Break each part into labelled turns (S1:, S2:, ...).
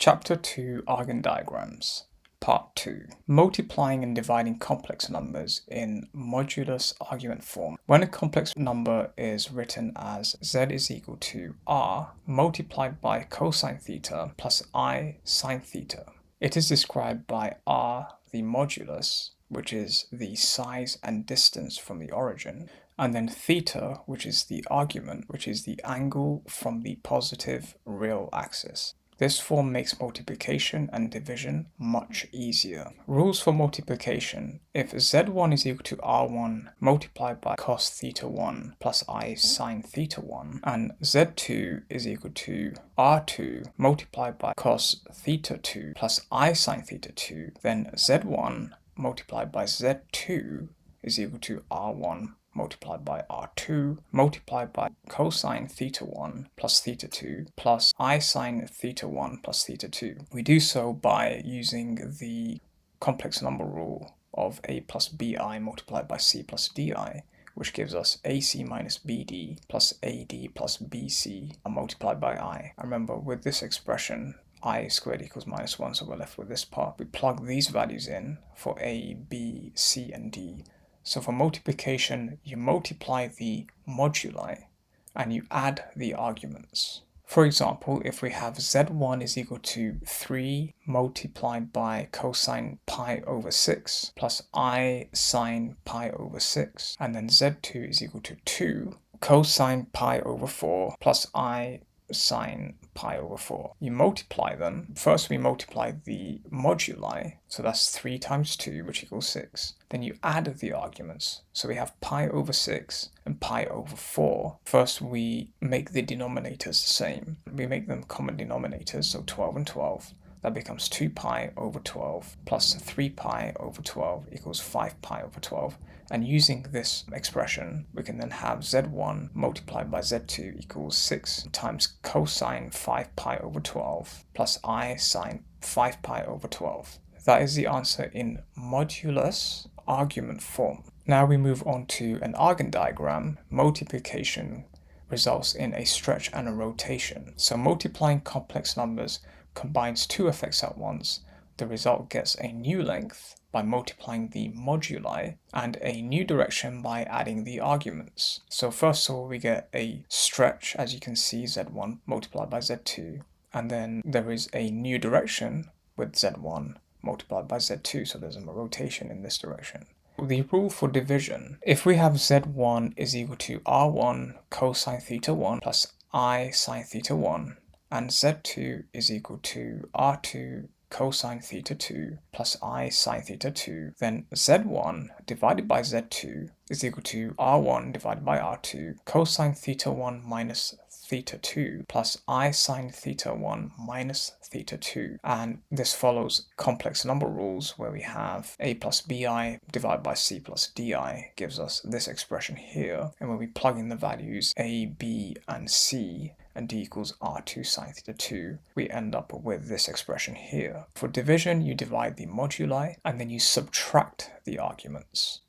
S1: Chapter 2 Argand Diagrams Part 2 Multiplying and dividing complex numbers in modulus argument form. When a complex number is written as z is equal to r multiplied by cosine theta plus I sine theta, it is described by r, the modulus, which is the size and distance from the origin, and then theta, which is the argument, which is the angle from the positive real axis. This form makes multiplication and division much easier. Rules for multiplication. If z1 is equal to r1 multiplied by cos theta 1 plus I sine theta 1, and z2 is equal to r2 multiplied by cos theta 2 plus I sine theta 2, then z1 multiplied by z2 is equal to r1 multiplied by r2 multiplied by cosine theta 1 plus theta 2 plus I sine theta 1 plus theta 2. We do so by using the complex number rule of a plus bi multiplied by c plus di, which gives us ac minus bd plus ad plus bc multiplied by I. Remember, with this expression, I squared equals minus 1, so we're left with this part. We plug these values in for a, b, c, and d. So for multiplication, you multiply the moduli and you add the arguments. For example, if we have z1 is equal to 3 multiplied by cosine pi over 6 plus I sine pi over 6, and then z2 is equal to 2 cosine pi over 4 plus I sine pi over 4. You multiply them. First we multiply the moduli, so that's 3 times 2, which equals 6. Then you add the arguments. So we have pi over 6 and pi over 4. First we make the denominators the same. We make them common denominators, so 12 and 12. That becomes 2 pi over 12 plus 3 pi over 12 equals 5 pi over 12. And using this expression, we can then have z1 multiplied by z2 equals 6 times cosine 5 pi over 12 plus I sine 5 pi over 12. That is the answer in modulus argument form. Now we move on to an Argand diagram. Multiplication results in a stretch and a rotation. So multiplying complex numbers combines two effects at once. The result gets a new length by multiplying the moduli and a new direction by adding the arguments. So first of all, we get a stretch, as you can see, z1 multiplied by z2, and then there is a new direction with z1 multiplied by z2, so there's a rotation in this direction. The rule for division: if we have z1 is equal to r1 cosine theta 1 plus I sine theta 1, and z2 is equal to r2 cosine theta 2 plus I sine theta 2, then z1 divided by z2 is equal to r1 divided by r2 cosine theta 1 minus theta 2 plus I sine theta 1 minus theta 2. And this follows complex number rules, where we have a plus bi divided by c plus di gives us this expression here. And when we plug in the values a, b, and c, and d equals r2 sine theta 2, we end up with this expression here. For division, you divide the moduli and then you subtract the arguments.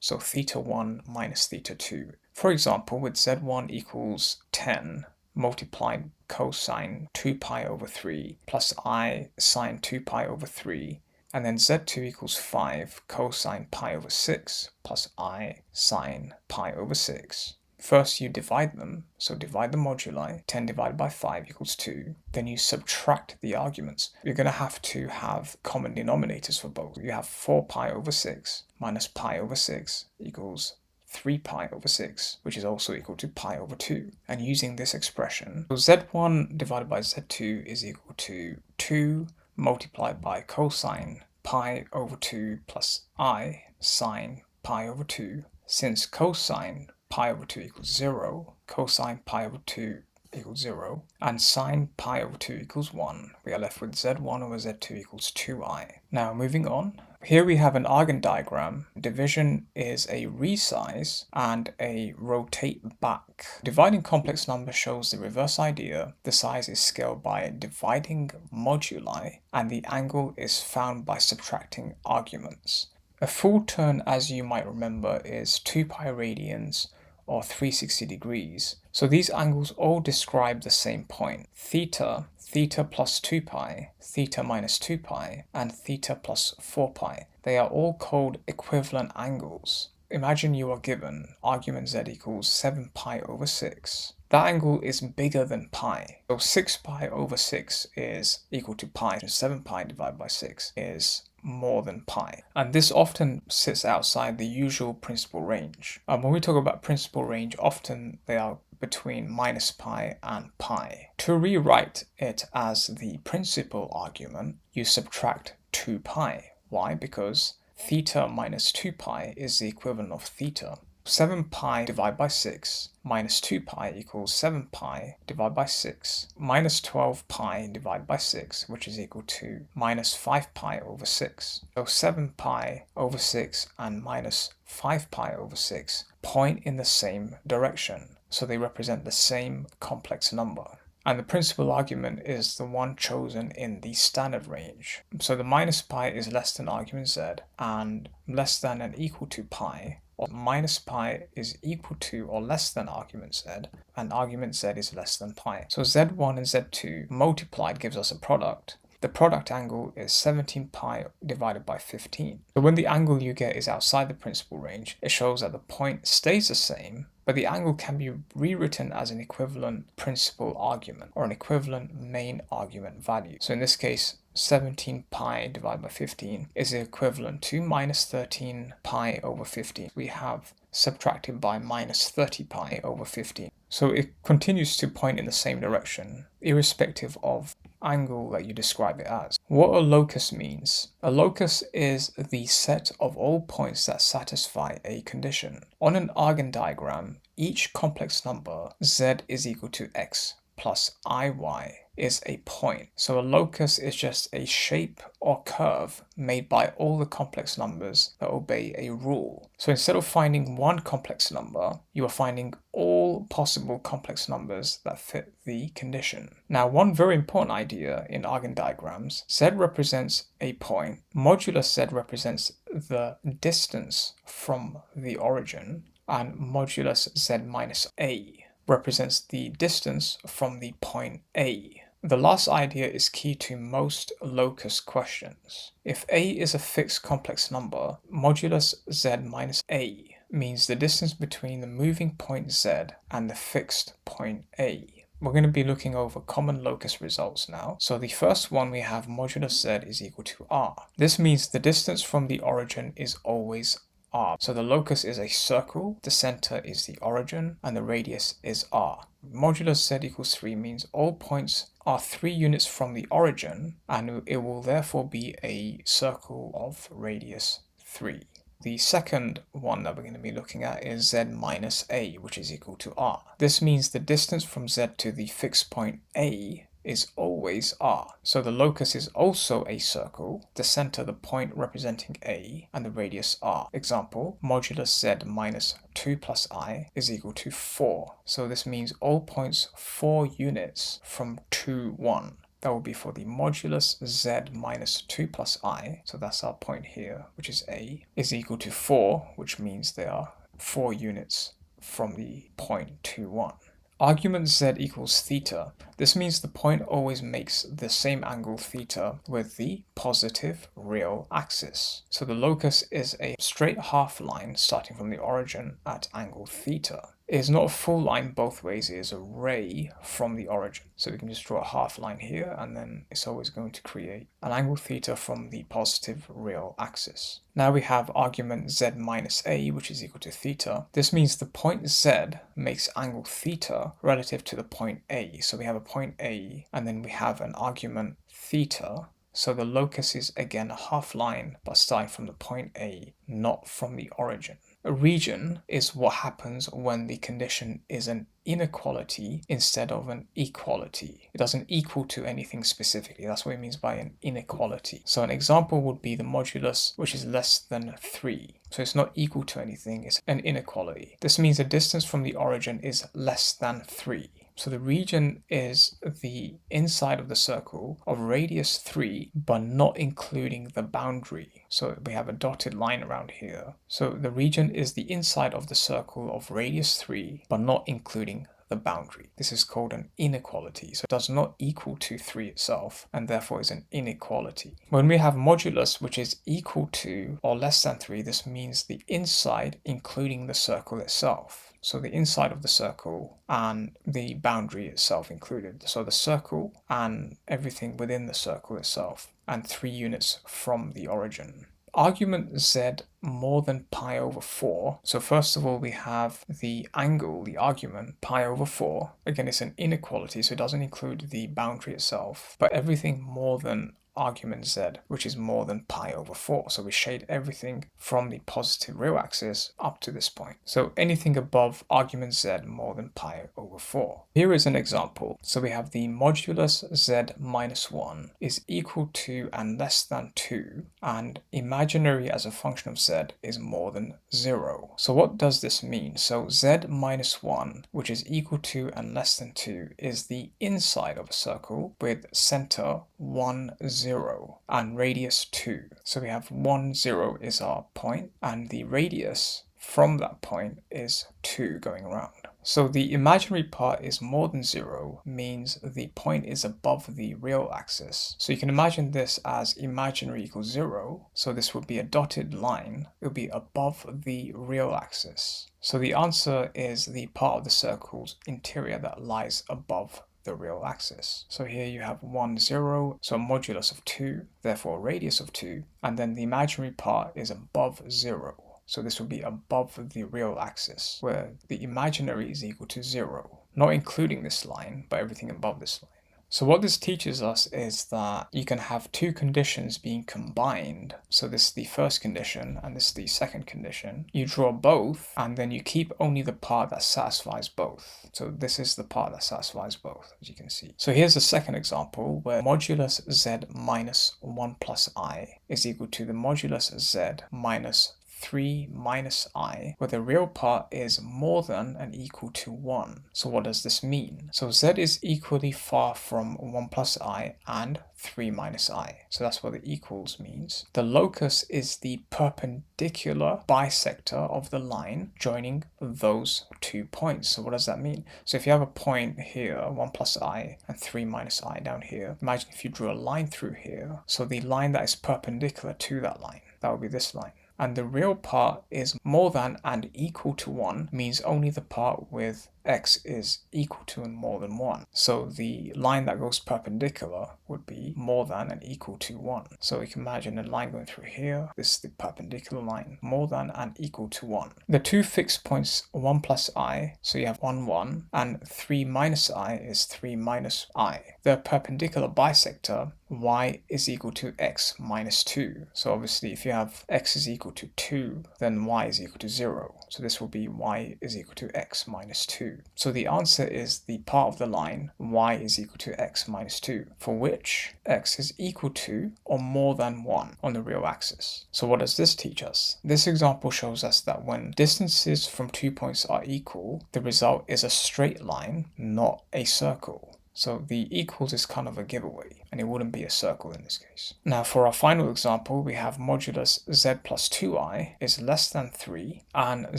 S1: So theta 1 minus theta 2. For example, with z1 equals 10 multiplied cosine 2 pi over 3 plus I sine 2 pi over 3, and then z2 equals 5 cosine pi over 6 plus I sine pi over 6. First you divide them, so divide the moduli. 10 divided by 5 equals 2. Then you subtract the arguments. You're going to have common denominators for both. You have 4 pi over 6 minus pi over 6 equals 3 pi over 6, which is also equal to pi over 2. And using this expression, so z1 divided by z2 is equal to 2 multiplied by cosine pi over 2 plus I sine pi over 2. Since cosine pi over 2 equals 0, cosine pi over 2 equals 0, and sine pi over 2 equals 1, we are left with z1 over z2 equals 2i. Now moving on, here we have an Argand diagram. Division is a resize and a rotate back. Dividing complex numbers shows the reverse idea. The size is scaled by dividing moduli, and the angle is found by subtracting arguments. A full turn, as you might remember, is 2 pi radians or 360 degrees. So these angles all describe the same point. Theta, theta plus 2 pi, theta minus 2 pi, and theta plus 4 pi. They are all called equivalent angles. Imagine you are given argument z equals 7 pi over 6. That angle is bigger than pi. So 6 pi over 6 is equal to pi, and 7 pi divided by 6 is more than pi. And this often sits outside the usual principal range. When we talk about principal range, often they are between minus pi and pi. To rewrite it as the principal argument, you subtract 2 pi. Why? Because theta minus 2 pi is the equivalent of theta. 7 pi divided by 6 minus 2 pi equals 7 pi divided by 6 minus 12 pi divided by 6, which is equal to minus 5 pi over 6. So 7 pi over 6 and minus 5 pi over 6 point in the same direction. So they represent the same complex number. And the principal argument is the one chosen in the standard range. So the minus pi is less than argument z and less than and equal to pi, or minus pi is equal to or less than argument z, and argument z is less than pi. So z1 and z2 multiplied gives us a product. The product angle is 17 pi divided by 15. So when the angle you get is outside the principal range, it shows that the point stays the same, but the angle can be rewritten as an equivalent principal argument or an equivalent main argument value. So in this case, 17 pi divided by 15 is equivalent to minus 13 pi over 15. We have subtracted by minus 30 pi over 15. So it continues to point in the same direction, irrespective of angle that you describe it as. What a locus means. A locus is the set of all points that satisfy a condition. On an Argand diagram, each complex number z is equal to x plus iy is a point. So a locus is just a shape or curve made by all the complex numbers that obey a rule. So instead of finding one complex number, you are finding all possible complex numbers that fit the condition. Now, one very important idea in Argand diagrams, z represents a point, modulus z represents the distance from the origin, and modulus z minus a represents the distance from the point A. The last idea is key to most locus questions. If A is a fixed complex number, modulus z minus a means the distance between the moving point z and the fixed point A. We're going to be looking over common locus results now. So the first one, we have modulus z is equal to r. This means the distance from the origin is always r. So the locus is a circle, the center is the origin, and the radius is r. Modulus z equals 3 means all points are 3 units from the origin, and it will therefore be a circle of radius 3. The second one that we're going to be looking at is z minus a, which is equal to r. This means the distance from z to the fixed point A is always r. So the locus is also a circle, the center the point representing A, and the radius r. Example, modulus z minus 2 plus I is equal to 4. So this means all points 4 units from 2, 1. That will be for the modulus z minus 2 plus I, so that's our point here, which is A, is equal to 4, which means they are 4 units from the point 2, 1. Argument z equals theta. This means the point always makes the same angle theta with the positive real axis. So the locus is a straight half line starting from the origin at angle theta. It is not a full line both ways, it is a ray from the origin. So we can just draw a half line here, and then it's always going to create an angle theta from the positive real axis. Now we have argument z minus a, which is equal to theta. This means the point z makes angle theta relative to the point A. So we have a point A, and then we have an argument theta. So the locus is again a half line, but starting from the point A, not from the origin. A region is what happens when the condition is an inequality instead of an equality. It doesn't equal to anything specifically. That's what it means by an inequality. So an example would be the modulus, which is less than 3. So it's not equal to anything, it's an inequality. This means the distance from the origin is less than 3. So the region is the inside of the circle of radius 3, but not including the boundary. So we have a dotted line around here. So the region is the inside of the circle of radius 3, but not including the boundary. This is called an inequality. So it does not equal to 3 itself, and therefore is an inequality. When we have modulus which is equal to or less than 3, this means the inside including the circle itself. So the inside of the circle and the boundary itself included. So the circle and everything within the circle itself, and 3 units from the origin. Argument z more than pi over 4. So first of all, we have the angle, the argument, pi over 4. Again, it's an inequality, so it doesn't include the boundary itself, but everything more than argument z, which is more than pi over 4. So we shade everything from the positive real axis up to this point. So anything above argument z more than pi over 4. Here is an example. So we have the modulus z minus 1 is equal to and less than 2, and imaginary as a function of z is more than 0. So what does this mean? So z minus 1, which is equal to and less than 2, is the inside of a circle with center 1, 0 and radius 2. So we have 1, 0 is our point, and the radius from that point is 2 going around. So the imaginary part is more than 0, means the point is above the real axis. So you can imagine this as imaginary equals 0. So this would be a dotted line. It would be above the real axis. So the answer is the part of the circle's interior that lies above the real axis. So here you have 1, 0, so a modulus of 2, therefore a radius of 2, and then the imaginary part is above 0. So this will be above the real axis, where the imaginary is equal to 0, not including this line, but everything above this line. So what this teaches us is that you can have two conditions being combined. So this is the first condition and this is the second condition. You draw both and then you keep only the part that satisfies both. So this is the part that satisfies both, as you can see. So here's a second example where modulus z minus 1 plus I is equal to the modulus z minus 3 minus I, where the real part is more than and equal to 1. So what does this mean? So z is equally far from 1 plus I and 3 minus I. So that's what the equals means. The locus is the perpendicular bisector of the line joining those 2 points. So what does that mean? So if you have a point here, 1 plus I and 3 minus I down here, imagine if you drew a line through here. So the line that is perpendicular to that line, that would be this line. And the real part is more than and equal to 1 means only the part with x is equal to and more than 1. So the line that goes perpendicular would be more than and equal to 1. So we can imagine a line going through here. This is the perpendicular line, more than and equal to 1. The two fixed points, 1 plus I, so you have 1, 1, and 3 minus I is 3 minus I. The perpendicular bisector, y is equal to x minus 2. So obviously if you have x is equal to 2, then y is equal to 0. So this will be y is equal to x minus 2. So the answer is the part of the line y is equal to x minus 2, for which x is equal to or more than 1 on the real axis. So what does this teach us? This example shows us that when distances from 2 points are equal, the result is a straight line, not a circle. So the equals is kind of a giveaway, and it wouldn't be a circle in this case. Now for our final example, we have modulus z plus 2i is less than 3, and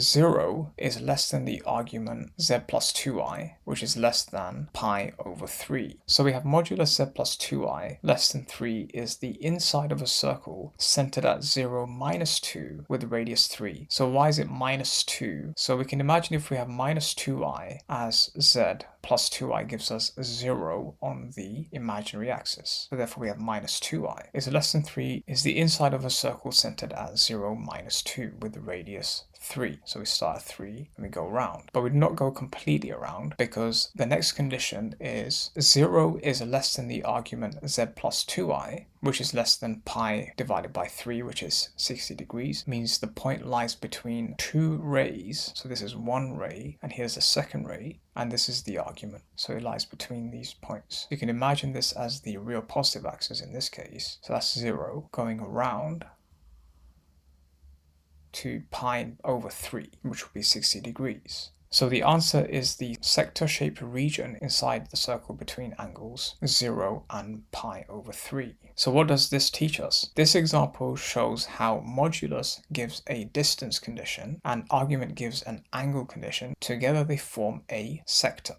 S1: 0 is less than the argument z plus 2i, which is less than pi over 3. So we have modulus z plus 2i less than 3 is the inside of a circle centered at 0 minus 2 with radius 3. So why is it minus 2? So we can imagine if we have minus 2i as z plus 2i gives us 0 on the imaginary axis. So therefore we have minus 2i. Is less than 3 is the inside of a circle centered at 0 minus 2 with the radius 3. So we start at 3 and we go around. But we do not go completely around because the next condition is 0 is less than the argument z plus 2i, which is less than pi divided by 3, which is 60 degrees, means the point lies between two rays. So this is one ray and here's the second ray, and this is the argument. So it lies between these points. You can imagine this as the real positive axis in this case. So that's 0 going around to pi over 3, which will be 60 degrees. So the answer is the sector-shaped region inside the circle between angles 0 and pi/3. So what does this teach us? This example shows how modulus gives a distance condition and argument gives an angle condition. Together they form a sector.